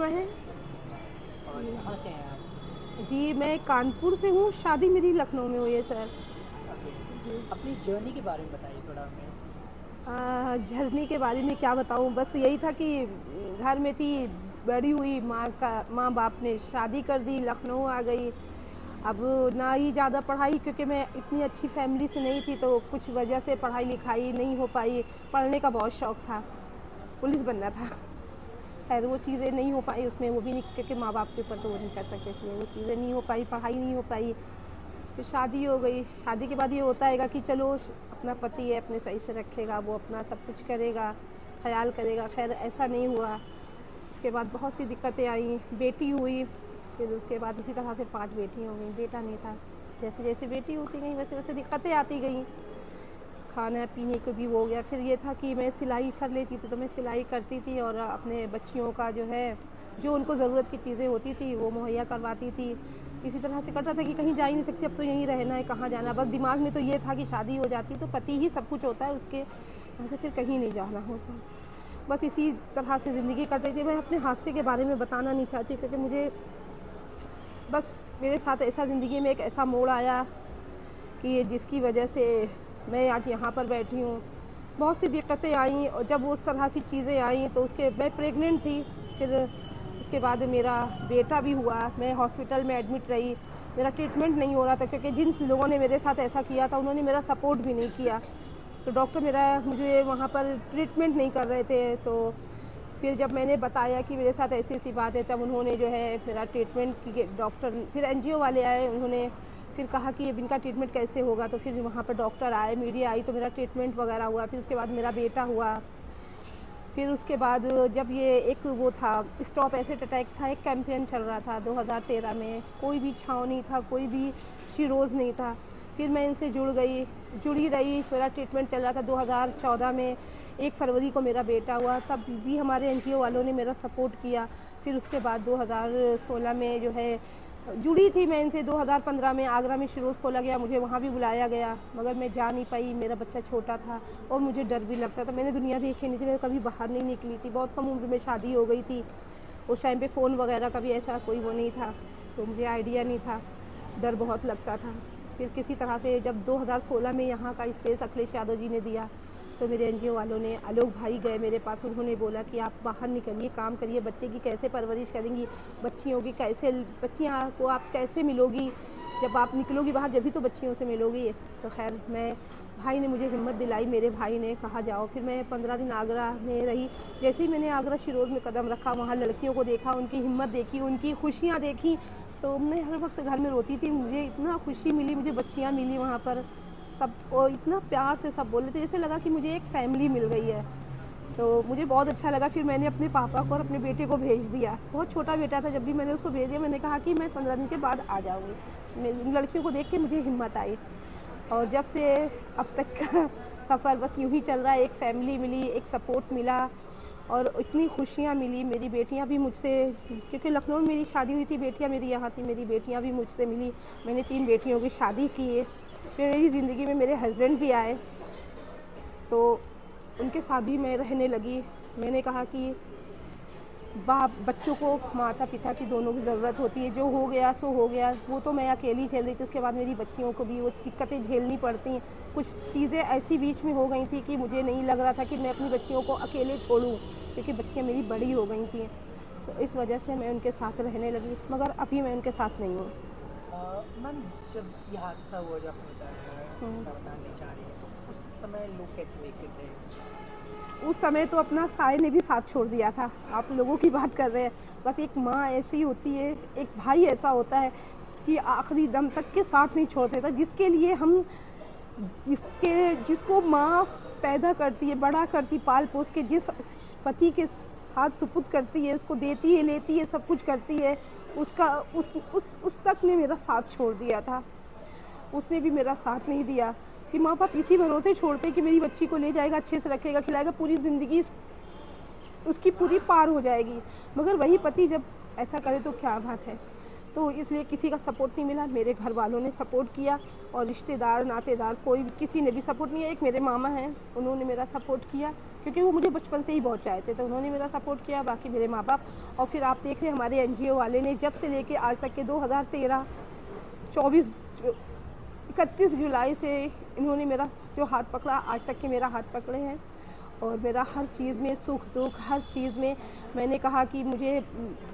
करिश्मा है। और कहाँ से हैं आप? जी, मैं कानपुर से हूँ, शादी मेरी लखनऊ में हुई है सर। ओके। जी। अपनी जर्नी के बारे में बताइए थोड़ा हमें। जर्नी के बारे में क्या बताऊँ, बस यही था कि घर में थी, बड़ी हुई, माँ बाप ने शादी कर दी, लखनऊ आ गई। अब ना ही ज़्यादा पढ़ाई, क्योंकि मैं इतनी अच्छी फैमिली से नहीं थी, तो कुछ वजह से पढ़ाई लिखाई नहीं हो पाई। पढ़ने का बहुत शौक़ था, पुलिस बनना था। खैर वो चीज़ें नहीं हो पाई उसमें, वो भी नहीं, क्योंकि माँ बाप के ऊपर तो वो नहीं कर सकते, इसलिए वो चीज़ें नहीं हो पाई, पढ़ाई नहीं हो पाई। फिर शादी हो गई। शादी के बाद ये होता है कि चलो अपना पति है, अपने सही से रखेगा, वो अपना सब कुछ करेगा, ख्याल करेगा। खैर ऐसा नहीं हुआ। उसके बाद बहुत सी दिक्कतें आई, बेटी हुई, फिर उसके बाद उसी तरह से 5 बेटियाँ हो गई, बेटा नहीं था। जैसे जैसे बेटी होती गई वैसे वैसे दिक्कतें आती गई, खाना पीने को भी हो गया। फिर ये था कि मैं सिलाई कर लेती थी, तो मैं सिलाई करती थी और अपने बच्चियों का जो है, जो उनको ज़रूरत की चीज़ें होती थी वो मुहैया करवाती थी। इसी तरह से कट रहा था कि कहीं जा ही नहीं सकती, अब तो यहीं रहना है, कहाँ जाना। बस दिमाग में तो ये था कि शादी हो जाती तो पति ही सब कुछ होता है, उसके वहाँ से फिर कहीं नहीं जाना होता। बस इसी तरह से ज़िंदगी कट रही थी। मैं अपने हादसे के बारे में बताना नहीं चाहती, क्योंकि मुझे बस मेरे साथ ऐसा ज़िंदगी में एक ऐसा मोड़ आया कि जिसकी वजह से मैं आज यहाँ पर बैठी हूँ। बहुत सी दिक्कतें आईं, और जब उस तरह की चीज़ें आईं तो मैं प्रेग्नेंट थी। फिर उसके बाद मेरा बेटा भी हुआ, मैं हॉस्पिटल में एडमिट रही। मेरा ट्रीटमेंट नहीं हो रहा था, क्योंकि जिन लोगों ने मेरे साथ ऐसा किया था उन्होंने मेरा सपोर्ट भी नहीं किया, तो डॉक्टर मुझे वहाँ पर ट्रीटमेंट नहीं कर रहे थे। तो फिर जब मैंने बताया कि मेरे साथ ऐसी ऐसी बात है, तब उन्होंने जो है मेरा ट्रीटमेंट की, डॉक्टर फिर एनजीओ वाले आए, उन्होंने फिर कहा कि अब इनका ट्रीटमेंट कैसे होगा। तो फिर वहाँ पर डॉक्टर आए, मीडिया आई, तो मेरा ट्रीटमेंट वगैरह हुआ। फिर उसके बाद मेरा बेटा हुआ। फिर उसके बाद जब ये एक वो था, स्टॉप एसिड अटैक था, एक कैंपेन चल रहा था 2013 में, कोई भी छाँव नहीं था, कोई भी शिरोज़ नहीं था। फिर मैं इनसे जुड़ी रही, मेरा ट्रीटमेंट चल रहा था। 2014 में 1 फरवरी को मेरा बेटा हुआ, तब भी हमारे एनजीओ वालों ने मेरा सपोर्ट किया। फिर उसके बाद 2016 में जो है जुड़ी थी मैं इनसे। 2015 में आगरा में शिरोज़ खोला गया, मुझे वहाँ भी बुलाया गया, मगर मैं जा नहीं पाई। मेरा बच्चा छोटा था और मुझे डर भी लगता था। मैंने दुनिया देखी नहीं थी, मैं कभी बाहर नहीं निकली थी, बहुत कम उम्र में शादी हो गई थी। उस टाइम पे फ़ोन वगैरह का भी ऐसा कोई वो नहीं था, तो मुझे आइडिया नहीं था, डर बहुत लगता था। फिर किसी तरह से जब 2016 में यहाँ का स्पेस अखिलेश यादव जी ने दिया, तो मेरे एनजीओ वालों ने, आलोक भाई गए मेरे पास, उन्होंने बोला कि आप बाहर निकलिए, काम करिए, बच्चे की कैसे परवरिश करेंगी, बच्चियों को आप कैसे मिलोगी, जब आप निकलोगी बाहर जब भी तो बच्चियों से मिलोगी। तो खैर भाई ने मुझे हिम्मत दिलाई, मेरे भाई ने कहा जाओ। फिर मैं 15 दिन आगरा में रही। जैसे ही मैंने आगरा शिरोज़ में कदम रखा, वहाँ लड़कियों को देखा, उनकी हिम्मत देखी, उनकी खुशियाँ देखी, तो मैं हर वक्त घर में रोती थी। मुझे इतना खुशी मिली, मुझे बच्चियाँ मिली वहाँ पर, सब और इतना प्यार से सब बोले थे, जैसे लगा कि मुझे एक फैमिली मिल गई है। तो मुझे बहुत अच्छा लगा। फिर मैंने अपने पापा को और अपने बेटे को भेज दिया। बहुत छोटा बेटा था, जब भी मैंने उसको भेज दिया, मैंने कहा कि मैं 15 दिन के बाद आ जाऊँगी। लड़कियों को देख के मुझे हिम्मत आई, और जब से अब तक का सफ़र बस यूँ ही चल रहा है। एक फैमिली मिली, एक सपोर्ट मिला, और इतनी खुशियाँ मिली। मेरी बेटियाँ भी मुझसे, क्योंकि लखनऊ में मेरी शादी हुई थी, बेटियाँ मेरी यहाँ थी, मेरी बेटियाँ भी मुझसे मिली। मैंने 3 बेटियों की शादी की है। फिर मेरी ज़िंदगी में मेरे हस्बैंड भी आए, तो उनके साथ भी मैं रहने लगी। मैंने कहा कि बच्चों को माता पिता की दोनों की ज़रूरत होती है, जो हो गया सो हो गया। वो तो मैं अकेली झेल रही थी, उसके बाद मेरी बच्चियों को भी वो दिक्कतें झेलनी पड़ती। कुछ चीज़ें ऐसी बीच में हो गई थी कि मुझे नहीं लग रहा था कि मैं अपनी बच्चियों को अकेले छोड़ूं, क्योंकि बच्चियाँ मेरी बड़ी हो गई थी। तो इस वजह से मैं उनके साथ रहने लगी, मगर अभी मैं उनके साथ नहीं हूँ। मैम, जब ये हादसा हुआ जो आपने बताना नहीं चाह रही हैं, तो उस समय लोग कैसे देखते थे? उस समय तो अपना साय ने भी साथ छोड़ दिया था। आप लोगों की बात कर रहे हैं। बस एक माँ ऐसी होती है, एक भाई ऐसा होता है कि आखिरी दम तक के साथ नहीं छोड़ते था। जिसके लिए हम जिसको माँ पैदा करती है, बड़ा करती, पाल पोस के जिस पति के हाथ सुपुर्द करती है, उसको देती है, लेती है, सब कुछ करती है, उसका उस तक ने मेरा साथ छोड़ दिया था। उसने भी मेरा साथ नहीं दिया कि माँ बाप इसी भरोसे छोड़ते कि मेरी बच्ची को ले जाएगा, अच्छे से रखेगा, खिलाएगा, पूरी ज़िंदगी उसकी पूरी पार हो जाएगी। मगर वही पति जब ऐसा करे तो क्या बात है। तो इसलिए किसी का सपोर्ट नहीं मिला। मेरे घर वालों ने सपोर्ट किया, और रिश्तेदार नातेदार किसी ने भी सपोर्ट नहीं किया। एक मेरे मामा हैं, उन्होंने मेरा सपोर्ट किया, क्योंकि वो मुझे बचपन से ही बहुत चाहते थे, उन्होंने मेरा सपोर्ट किया। बाकी मेरे माँ बाप और फिर आप देख रहे हैं हमारे एनजीओ वाले ने जब से लेके आज तक के 2013, 24, 31 जुलाई से इन्होंने मेरा जो हाथ पकड़ा, आज तक के मेरा हाथ पकड़े हैं। और मेरा हर चीज़ में सुख दुख, हर चीज़ में मैंने कहा कि मुझे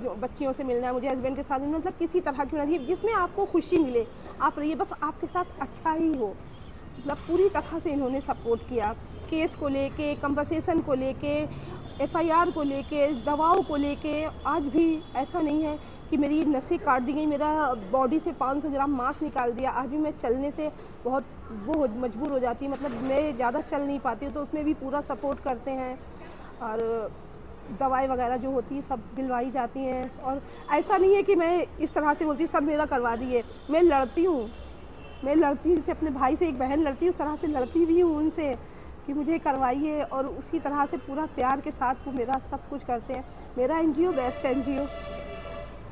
बच्चियों से मिलना है, मुझे हस्बैंड के साथ, मतलब किसी तरह की नहीं जिसमें आपको खुशी मिले, आप रहिए, बस आपके साथ अच्छा ही हो। मतलब पूरी तरह से इन्होंने सपोर्ट किया, केस को लेके, कंपनसेशन को लेके, एफआईआर को लेके, दवाओं को लेके। आज भी ऐसा नहीं है कि मेरी नसें काट दी गई, मेरा बॉडी से 500 ग्राम मांस निकाल दिया। आज भी मैं चलने से बहुत मजबूर हो जाती है, मतलब मैं ज़्यादा चल नहीं पाती हूँ, तो उसमें भी पूरा सपोर्ट करते हैं। और दवाई वगैरह जो होती है सब दिलवाई जाती हैं। और ऐसा नहीं है कि मैं इस तरह से बोलती सब मेरा करवा दिए, मैं लड़ती हूँ, जैसे अपने भाई से एक बहन लड़ती है उस तरह से लड़ती भी हूँ उनसे कि मुझे करवाइए। और उसी तरह से पूरा प्यार के साथ वो मेरा सब कुछ करते हैं। मेरा एनजीओ बेस्ट एनजीओ।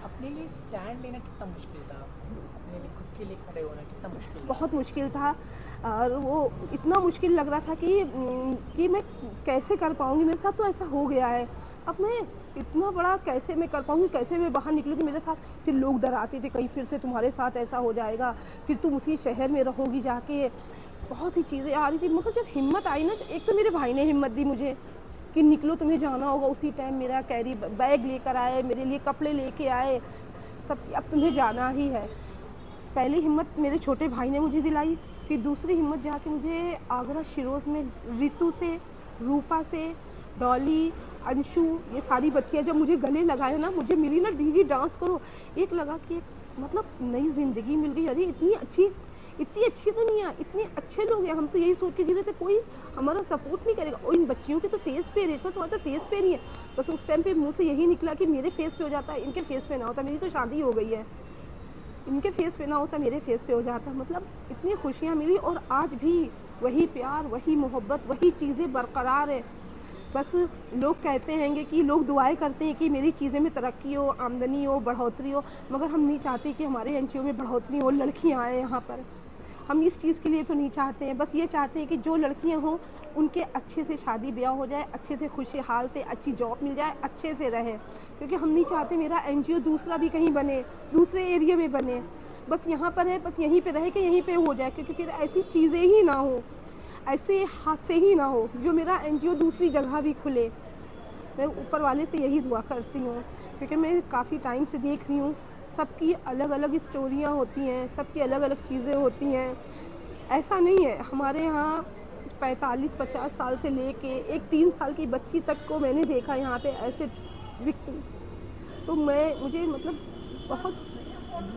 अपने लिए स्टैंड लेना कितना मुश्किल था? अपने लिए खुद के लिए खड़े होना कितना मुश्किल था? बहुत मुश्किल था। और वो इतना मुश्किल लग रहा था कि मैं कैसे कर पाऊँगी, मेरे साथ तो ऐसा हो गया है, अब मैं इतना बड़ा कैसे मैं कर पाऊँगी, कैसे मैं बाहर निकलूँगी मेरे साथ। फिर लोग डराते थे कहीं फिर से तुम्हारे साथ ऐसा हो जाएगा, फिर तुम उसी शहर में रहोगी जाके, बहुत सी चीज़ें आ रही थी। मगर जब हिम्मत आई ना, एक तो मेरे भाई ने हिम्मत दी मुझे कि निकलो तुम्हें जाना होगा। उसी टाइम मेरा कैरी बैग लेकर आए, मेरे लिए कपड़े लेके आए, सब अब तुम्हें जाना ही है। पहली हिम्मत मेरे छोटे भाई ने मुझे दिलाई, फिर दूसरी हिम्मत जाके मुझे आगरा शिरोज में रितु से, रूपा से, डॉली, अंशु, ये सारी बच्चियाँ जब मुझे गले लगाए ना, मुझे मिली ना दीदी डांस करो, एक लगा कि मतलब नई ज़िंदगी मिल गई। अरे इतनी अच्छी दुनिया, इतने अच्छे लोग हैं। हम तो यही सोच के जी रहे थे कोई हमारा सपोर्ट नहीं करेगा। और इन बच्चियों के तो फेस पे, रेशमा तुम्हारा तो फेस पे नहीं है। बस उस टाइम पे मुंह से यही निकला कि मेरे फेस पे हो जाता है, इनके फेस पे ना होता। मेरी तो शादी हो गई है, इनके फेस पे ना होता, मेरे फेस पे हो जाता। मतलब इतनी खुशियाँ मिली। और आज भी वही प्यार, वही मोहब्बत, वही चीज़ें बरकरार है। बस लोग कहते हैं कि लोग दुआएं करते हैं कि मेरी चीज़ें में तरक्की हो, आमदनी हो, बढ़ोतरी हो, मगर हम नहीं चाहते कि हमारे एनजीओ में बढ़ोतरी हो, लड़कियां आए यहाँ पर। हम इस चीज़ के लिए तो नहीं चाहते हैं। बस ये चाहते हैं कि जो लड़कियां हों उनके अच्छे से शादी ब्याह हो जाए, अच्छे से खुशहाल से अच्छी जॉब मिल जाए, अच्छे से रहे। क्योंकि हम नहीं चाहते मेरा एनजीओ दूसरा भी कहीं बने, दूसरे एरिया में बने। बस यहाँ पर है, बस यहीं पे रहे कि यहीं पे हो जाए। क्योंकि फिर ऐसी चीज़ें ही ना हो, ऐसे हादसे ही ना हो जो मेरा एनजीओ दूसरी जगह भी खुले। मैं ऊपर वाले से यही दुआ करती हूँ। क्योंकि मैं काफ़ी टाइम से देख रही हूँ सबकी अलग अलग स्टोरियाँ होती हैं, सबकी अलग अलग चीज़ें होती हैं। ऐसा नहीं है, हमारे यहाँ 45-50 साल से लेके एक 3 साल की बच्ची तक को मैंने देखा यहाँ पे ऐसे विक्टिम। तो मुझे मतलब बहुत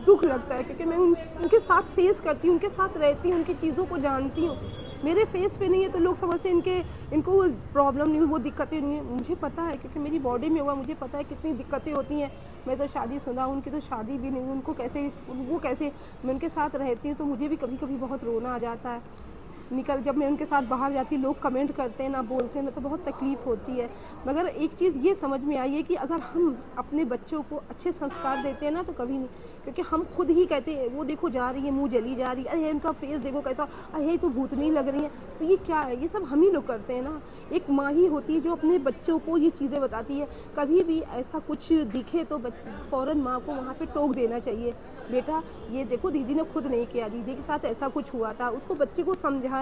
दुख लगता है क्योंकि मैं उनके साथ फेस करती हूँ, उनके साथ रहती हूँ, उनकी चीज़ों को जानती हूँ। मेरे फेस पे नहीं है तो लोग समझते हैं इनको प्रॉब्लम नहीं हुई, वो दिक्कतें नहीं है। मुझे पता है क्योंकि मेरी बॉडी में हुआ, मुझे पता है कितनी दिक्कतें होती हैं। मैं तो शादीशुदा हूँ, उनकी तो शादी भी नहीं, उनको कैसे मैं उनके साथ रहती हूँ तो मुझे भी कभी कभी बहुत रोना आ जाता है। जब मैं उनके साथ बाहर जाती हूँ, लोग कमेंट करते हैं ना, बोलते हैं ना, तो बहुत तकलीफ़ होती है। मगर एक चीज़ ये समझ में आई है कि अगर हम अपने बच्चों को अच्छे संस्कार देते हैं ना तो कभी नहीं, क्योंकि हम खुद ही कहते हैं वो देखो जा रही है, मुँह जली जा रही है, अरे इनका फेस देखो कैसा, अरे तो भूतनी लग रही है। तो ये क्या है, ये सब हम ही लोग करते हैं ना। एक माँ ही होती है जो अपने बच्चों को ये चीज़ें बताती है। कभी भी ऐसा कुछ दिखे तो फ़ौरन माँ को वहाँ पर टोक देना चाहिए, बेटा ये देखो दीदी ने खुद नहीं किया, दीदी के साथ ऐसा कुछ हुआ था, उसको बच्चे को समझाएं।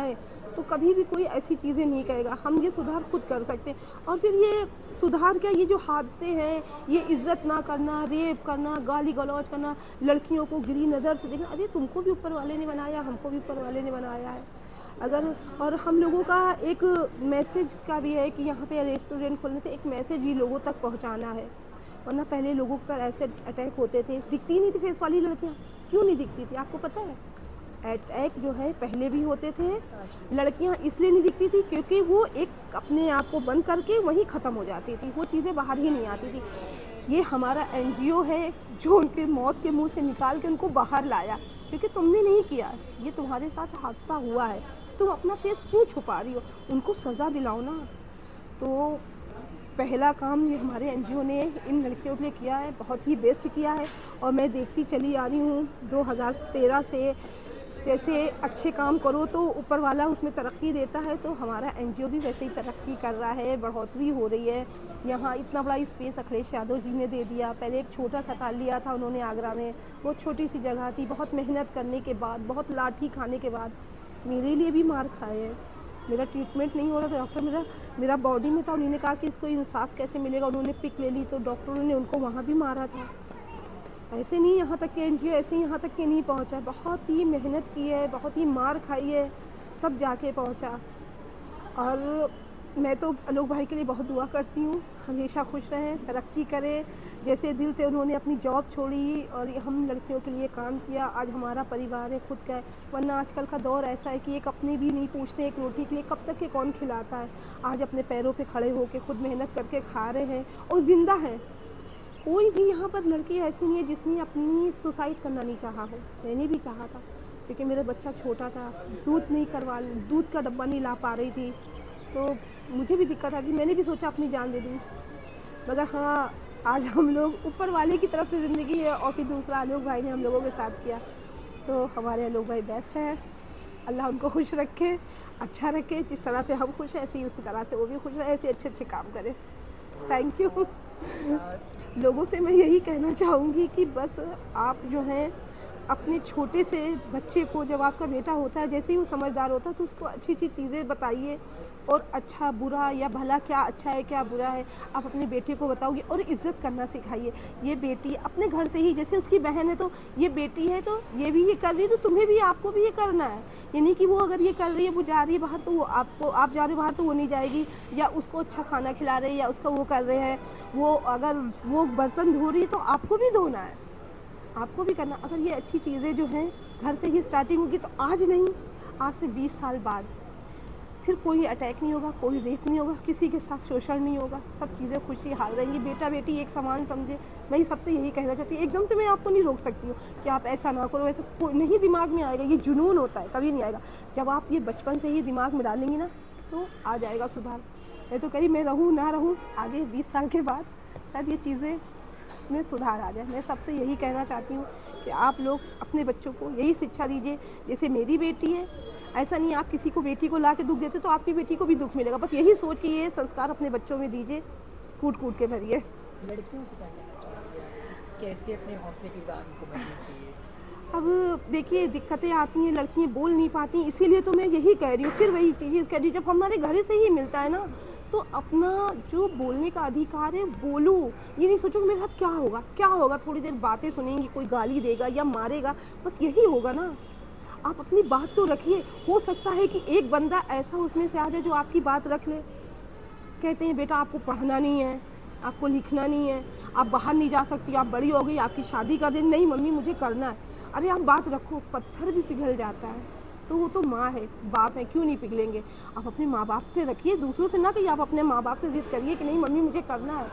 तो कभी भी कोई ऐसी चीज़ें नहीं करेगा। हम ये सुधार खुद कर सकते हैं। और फिर ये सुधार क्या, ये जो हादसे हैं, ये इज्जत ना करना, रेप करना, गाली गलौज करना, लड़कियों को गिरी नज़र से देखना, अरे तुमको भी ऊपर वाले ने बनाया, हमको भी ऊपर वाले ने बनाया है। और हम लोगों का एक मैसेज का भी है कि यहाँ पे रेस्टोरेंट खोलने से एक मैसेज भी लोगों तक पहुँचाना है। वरना पहले लोगों पर ऐसे अटैक होते थे, दिखती ही नहीं थी फेस वाली लड़कियाँ। क्यों नहीं दिखती थी आपको पता है? अटैक जो है पहले भी होते थे, लड़कियां इसलिए नहीं दिखती थी क्योंकि वो एक अपने आप को बंद करके वहीं ख़त्म हो जाती थी, वो चीज़ें बाहर ही नहीं आती थी। ये हमारा एनजीओ है जो उनके मौत के मुंह से निकाल के उनको बाहर लाया, क्योंकि तुमने नहीं किया, ये तुम्हारे साथ हादसा हुआ है, तुम अपना फेस क्यों छुपा रही हो, उनको सज़ा दिलाओ ना। तो पहला काम ये हमारे एनजीओ ने इन लड़कियों के लिए किया है, बहुत ही बेस्ट किया है। और मैं देखती चली आ रही हूँ 2013 से जैसे अच्छे काम करो तो ऊपर वाला उसमें तरक्की देता है, तो हमारा एनजीओ भी वैसे ही तरक्की कर रहा है, बढ़ोतरी हो रही है। यहाँ इतना बड़ा स्पेस अखिलेश यादव जी ने दे दिया। पहले एक छोटा सा था लिया था उन्होंने आगरा में, वो छोटी सी जगह थी। बहुत मेहनत करने के बाद, बहुत लाठी खाने के बाद, मेरे लिए भी मार खाए है। मेरा ट्रीटमेंट नहीं हो रहा था, डॉक्टर मेरा बॉडी में था। उन्होंने कहा कि इसको इंसाफ कैसे मिलेगा, उन्होंने पिक ले ली तो डॉक्टरों ने उनको वहाँ भी मारा था। ऐसे नहीं यहाँ तक के एनजीओ ऐसे यहाँ तक के नहीं पहुँचा, बहुत ही मेहनत की है, बहुत ही मार खाई है, तब जाके पहुँचा। और मैं तो आलोक भाई के लिए बहुत दुआ करती हूँ, हमेशा खुश रहें, तरक्की करें। जैसे दिल से उन्होंने अपनी जॉब छोड़ी और हम लड़कियों के लिए काम किया, आज हमारा परिवार है, खुद का है। वरना आजकल का दौर ऐसा है कि एक अपने भी नहीं पूछते, एक रोटी के लिए कब तक के कौन खिलाता है। आज अपने पैरों पे खड़े होकर खुद मेहनत करके खा रहे हैं और ज़िंदा हैं। कोई भी यहाँ पर लड़की ऐसी नहीं है जिसने अपनी सुसाइड करना नहीं चाहा हो। मैंने भी चाहा था, क्योंकि मेरा बच्चा छोटा था, दूध का डब्बा नहीं ला पा रही थी, तो मुझे भी दिक्कत आती। मैंने भी सोचा अपनी जान दे दूँ, मगर हाँ, आज हम लोग ऊपर वाले की तरफ से ज़िंदगी है और फिर दूसरा आलोक भाई ने हम लोगों के साथ किया, तो हमारे आलोक भाई बेस्ट है। अल्लाह उनको खुश रखे, अच्छा रखे। जिस तरह से हम खुश हैं ऐसे ही उसी तरह से वो भी खुश रहे, ऐसे अच्छे अच्छे काम करें। Thank you. लोगों से मैं यही कहना चाहूँगी कि बस आप जो हैं अपने छोटे से बच्चे को, जब आपका बेटा होता है, जैसे ही वो समझदार होता है तो उसको अच्छी अच्छी चीज़ें बताइए, और अच्छा बुरा या भला क्या अच्छा है क्या बुरा है आप अपने बेटे को बताओगे, और इज़्ज़त करना सिखाइए। ये बेटी अपने घर से ही, जैसे उसकी बहन है तो ये बेटी है तो ये भी ये कर रही है तो तुम्हें भी, आपको भी ये करना है। ये नहीं कि वो अगर ये कर रही है, वो जा रही है बाहर तो वो आपको, आप जा रहे हो बाहर तो वो नहीं जाएगी, या उसको अच्छा खाना खिला रहे हैं या उसका वो कर रहे हैं, वो अगर वो बर्तन धो रही है तो आपको भी धोना है, आपको भी करना। अगर ये अच्छी चीज़ें जो हैं घर से ही स्टार्टिंग होगी तो आज नहीं, आज से 20 साल बाद फिर कोई अटैक नहीं होगा, कोई रेप नहीं होगा, किसी के साथ शोषण नहीं होगा, सब चीज़ें खुशहाल रहेंगी। बेटा बेटी एक समान समझे, मैं सबसे यही कहना चाहती हूँ। एकदम से मैं आपको नहीं रोक सकती हूँ कि आप ऐसा ना करो, ऐसा कोई नहीं दिमाग में आएगा, ये जुनून होता है, कभी नहीं आएगा। जब आप ये बचपन से ही दिमाग में डालेंगी ना तो आ जाएगा सुधार। मैं तो कह रही, मैं रहूँ ना रहूँ, आगे 20 साल के बाद शायद ये चीज़ें में सुधार आ जाए। मैं सबसे यही कहना चाहती हूँ कि आप लोग अपने बच्चों को यही शिक्षा दीजिए। जैसे मेरी बेटी है, ऐसा नहीं आप किसी को बेटी को ला के दुख देते तो आपकी बेटी को भी दुख मिलेगा। बस यही सोच के ये संस्कार अपने बच्चों में दीजिए, कूट कूट के भरिए। लड़कियों से क्या कहना चाहोगे आप? कैसे अपने हौसले की दान को बढ़ना चाहिए? अब देखिए, दिक्कतें आती हैं, लड़कियाँ बोल नहीं पाती, इसीलिए तो मैं यही कह रही हूँ। फिर वही चीज़ कह रही हूँ, जब हमारे घर से ही मिलता है ना, तो अपना जो बोलने का अधिकार है बोलो। ये नहीं सोचो कि मेरे साथ क्या होगा क्या होगा, थोड़ी देर बातें सुनेंगी, कोई गाली देगा या मारेगा, बस यही होगा ना। आप अपनी बात तो रखिए। हो सकता है कि एक बंदा ऐसा उसमें से आ जाए जो आपकी बात रख ले। कहते हैं बेटा आपको पढ़ना नहीं है, आपको लिखना नहीं है, आप बाहर नहीं जा सकती, आप बड़ी हो गई, आपकी शादी कर दें। नहीं मम्मी मुझे करना है। अरे आप बात रखो, पत्थर भी पिघल जाता है, तो वो तो माँ है, बाप है, क्यों नहीं पिघलेंगे। आप अपने माँ बाप से रखिए, दूसरों से ना कहिए। आप अपने माँ बाप से जिद करिए कि नहीं मम्मी मुझे करना है।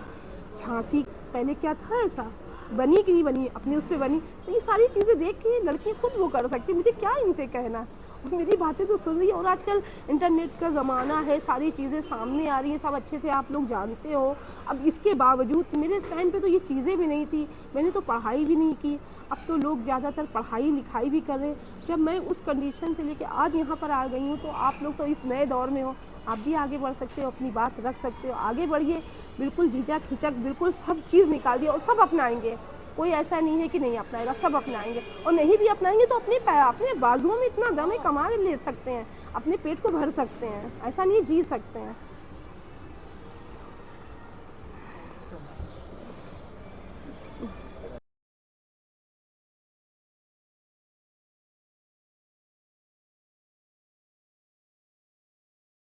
झांसी पहले क्या था, ऐसा बनी कि नहीं बनी, अपने उस पर बनी। तो ये सारी चीज़ें देख के लड़कियाँ खुद वो कर सकती, मुझे क्या इनसे कहना। मेरी बातें तो सुन रही है। और आजकल इंटरनेट का ज़माना है, सारी चीज़ें सामने आ रही हैं, सब अच्छे से आप लोग जानते हो। अब इसके बावजूद मेरे टाइम पे तो ये चीज़ें भी नहीं थी, मैंने तो पढ़ाई भी नहीं की। अब तो लोग ज़्यादातर पढ़ाई लिखाई भी कर रहे हैं। जब मैं उस कंडीशन से लेके आज यहाँ पर आ गई हूँ, तो आप लोग तो इस नए दौर में हो, आप भी आगे बढ़ सकते हो, अपनी बात रख सकते हो, आगे बढ़िए। बिल्कुल झिझक हिचक बिल्कुल सब चीज़ निकाल दिया, और सब अपनाएंगे। कोई ऐसा नहीं है कि नहीं अपनाएगा, सब अपनाएंगे। और नहीं भी अपनाएंगे तो अपने बाजुओं में इतना दम है, कमा ले सकते हैं, अपने पेट को भर सकते हैं। ऐसा नहीं, जी सकते हैं।